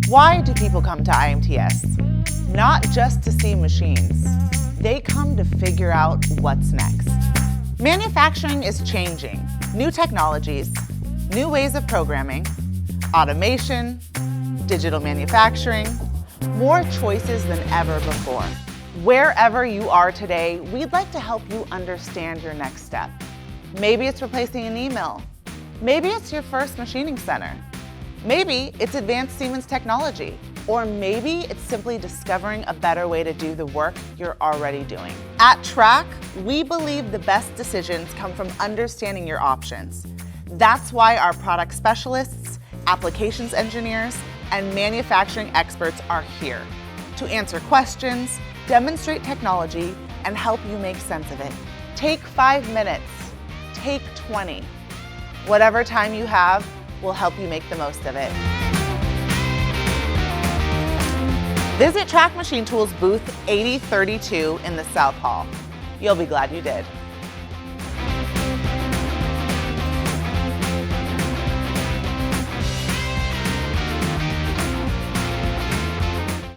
Why do people come to IMTS? Not just to see machines. They come to figure out what's next. Manufacturing is changing. New technologies, new ways of programming, automation, digital manufacturing, more choices than ever before. Wherever you are today, we'd like to help you understand your next step. Maybe it's replacing an email. Maybe it's your first machining center. Maybe it's advanced Siemens technology. Or maybe it's simply discovering a better way to do the work you're already doing. At TRAK, we believe the best decisions come from understanding your options. That's why our product specialists, applications engineers, and manufacturing experts are here to answer questions, demonstrate technology, and help you make sense of it. Take 5 minutes, take 20. Whatever time you have, will help you make the most of it. Visit TRAK Machine Tools booth 8032 in the South Hall. You'll be glad you did.